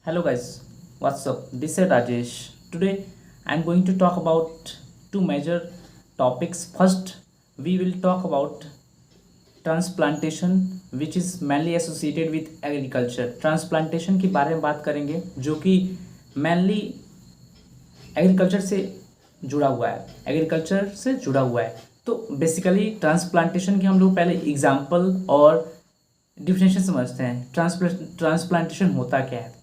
Hello guys, what's up? This is Rajesh. Today I'm going to talk about two major topics. First, we will talk about transplantation which is mainly associated with agriculture. Transplantation के बारे में बात करेंगे जो कि mainly agriculture से जुड़ा हुआ है तो बेसिकली ट्रांसप्लांटेशन के हम लोग पहले एग्जाम्पल और डिफिनेशन समझते हैं। ट्रांसप्लांटेशन होता क्या है?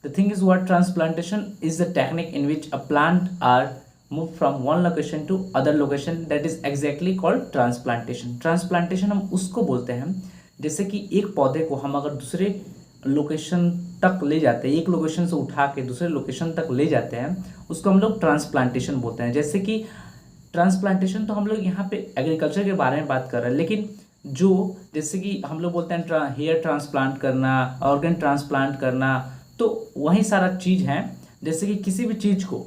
The thing is what transplantation is the technique in which a plant are moved from one location to other location, that is exactly called transplantation. Transplantation हम उसको बोलते हैं जैसे कि एक पौधे को हम अगर दूसरे लोकेशन तक ले जाते हैं, एक लोकेशन से उठा के दूसरे लोकेशन तक ले जाते हैं, उसको हम लोग ट्रांसप्लांटेशन बोलते हैं। जैसे कि ट्रांसप्लांटेशन तो हम लोग यहाँ पे एग्रीकल्चर के बारे में बात कर रहे हैं, लेकिन जो जैसे कि हम लोग बोलते हैं हेयर ट्रांसप्लांट करना, ऑर्गन ट्रांसप्लांट करना, तो वही सारा चीज़ है। जैसे कि किसी भी चीज़ को,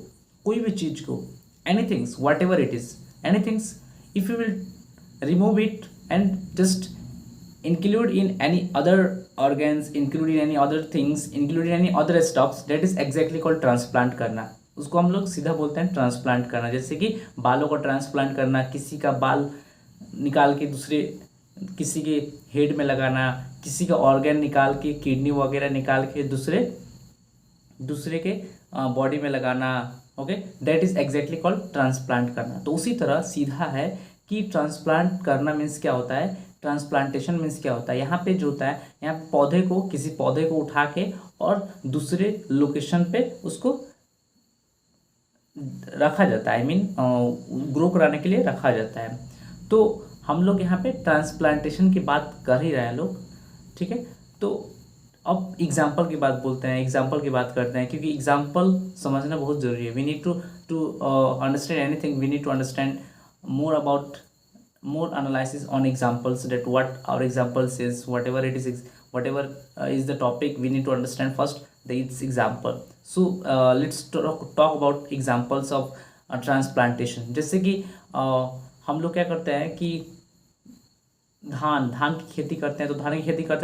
कोई भी चीज़ को, anythings what ever it is, anythings if you will remove it and just include in any other organs, include in any other things, include in any other stuffs, that is exactly called transplant करना। उसको हम लोग सीधा बोलते हैं transplant करना। जैसे कि बालों को ट्रांसप्लांट करना, किसी का बाल निकाल के दूसरे किसी के हेड में लगाना, किसी का ऑर्गन निकाल के, किडनी वगैरह निकाल के दूसरे के बॉडी में लगाना। Okay, that is exactly called transplant करना। तो उसी तरह सीधा है कि ट्रांसप्लांट करना मीन्स क्या होता है, ट्रांसप्लांटेशन मीन्स क्या होता है। यहाँ पे जो होता है, यहाँ किसी पौधे को उठा के और दूसरे लोकेशन पे उसको रखा जाता है, आई मीन ग्रो कराने के लिए रखा जाता है। तो हम लोग यहाँ पे ट्रांसप्लांटेशन की बात कर ही रहे हैं लोग, ठीक है। तो अब एग्जाम्पल की बात करते हैं, क्योंकि एग्जाम्पल समझना बहुत ज़रूरी है। We need to understand anything, we need to understand more analysis on examples, that what our example says, whatever is the topic, we need to understand first its example. So let's talk about examples of transplantation. जैसे कि हम लोग क्या करते हैं कि धान की खेती करते हैं।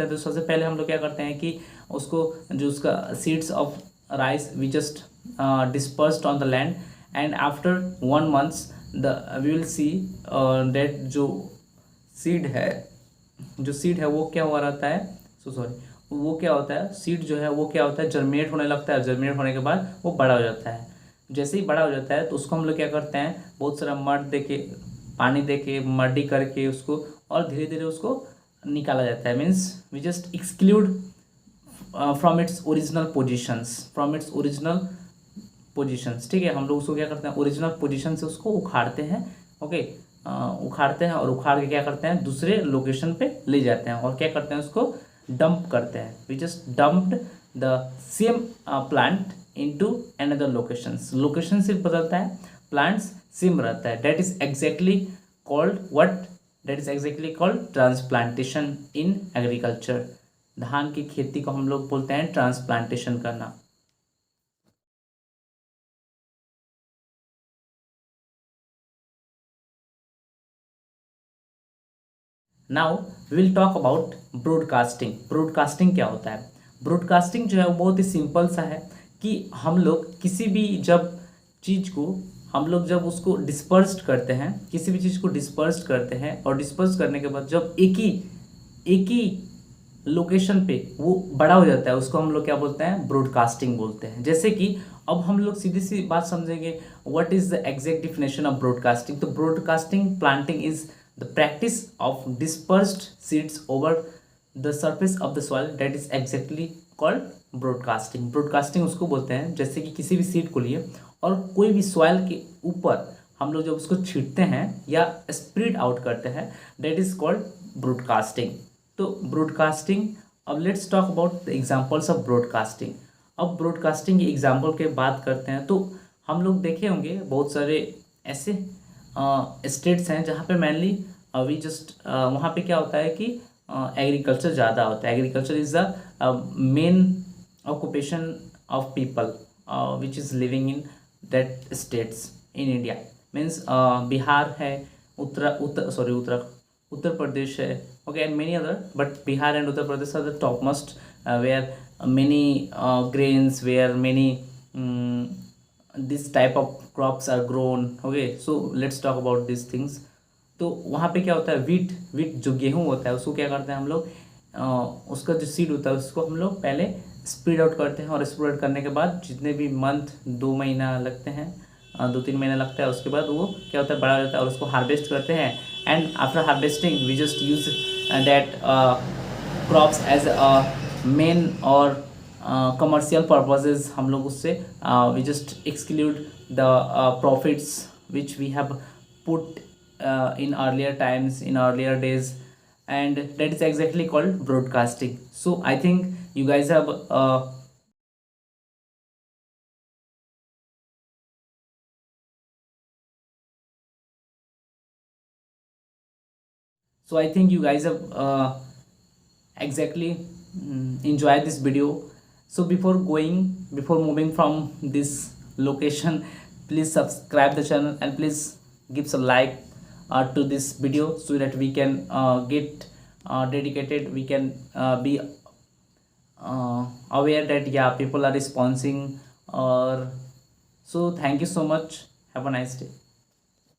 तो सबसे पहले हम लोग क्या करते हैं कि उसका seeds of rice we just dispersed on the land, and after 1 month we will see that जो सीड है वो क्या हुआ रहता है, वो क्या होता है, सीड जो है वो क्या होता है, जर्मिनेट होने लगता है। जर्मिनेट होने के बाद वो बड़ा हो जाता है। जैसे ही बड़ा हो जाता है तो उसको हम लोग क्या करते हैं, बहुत सारा पानी दे के मर्डी करके उसको, और धीरे धीरे उसको निकाला जाता है। Means we just exclude from its original positions, ठीक है। हम लोग उसको क्या करते हैं, ओरिजिनल पोजीशन से उसको उखाड़ते हैं। ओके, उखाड़ते हैं और उखाड़ के क्या करते हैं, दूसरे लोकेशन पे ले जाते हैं और क्या करते हैं, उसको डंप करते हैं। We just dumped the same plant into another location सिर्फ बदलता है, प्लांट्स सेम रहता है। That is exactly called transplantation in agriculture. धान की खेती को हम लोग बोलते हैं ट्रांसप्लांटेशन करना। Now we will talk about broadcasting क्या होता है? ब्रॉडकास्टिंग जो है वो बहुत ही सिंपल सा है कि हम लोग किसी भी जब उसको डिस्पर्स्ड करते हैं, किसी भी चीज़ को डिस्पर्स्ड करते हैं, और डिस्पर्स करने के बाद जब एक ही लोकेशन पे वो बड़ा हो जाता है, उसको हम लोग क्या बोलते हैं, ब्रॉडकास्टिंग बोलते हैं। जैसे कि अब हम लोग सीधी सी बात समझेंगे, what is the exact definition of broadcasting. तो broadcasting planting is the practice of dispersed seeds over the surface of the soil, that is exactly called broadcasting उसको बोलते हैं। जैसे कि किसी भी सीड को लिए और कोई भी सॉइल के ऊपर हम लोग जब उसको छींटते हैं या स्प्रेड आउट करते हैं, that is called broadcasting। तो ब्रॉडकास्टिंग, अब let's talk about the examples of broadcasting. अब ब्रॉडकास्टिंग की एग्जाम्पल के बात करते हैं तो हम लोग देखे होंगे बहुत सारे ऐसे स्टेट्स हैं जहाँ पे मेनली अभी जस्ट वहाँ पे क्या होता है कि एग्रीकल्चर ज़्यादा होता है। Agriculture is the main occupation of people which is living in that states in India. Means Bihar है, उत्तर प्रदेश है, okay, and many other, but Bihar and Uttar Pradesh are the top most where many grains, where many this type of crops are grown. Okay, so let's talk about these things. तो वहाँ पे क्या होता है, wheat wheat जो गेहूँ होता है उसको क्या करते हैं हम लोग, उसका जो सीड होता है उसको हम लोग पहले स्प्रेड आउट करते हैं, और स्प्रेड आउट करने के बाद जितने भी मंथ 2 महीना लगते हैं, 2-3 महीना लगता है, उसके बाद वो क्या होता है, बड़ा हो जाता है, और उसको हार्वेस्ट करते हैं. And after harvesting we just use that crops as main or commercial purposes. हम लोग उससे we just exclude the profits which we have put in earlier times, in earlier days, and that is exactly called broadcasting. So I think you guys have exactly enjoyed this video. So before moving from this location, please subscribe the channel and please give some like to this video, so that we can get dedicated, we can be aware that yeah, people are responding. Or so thank you so much, have a nice day.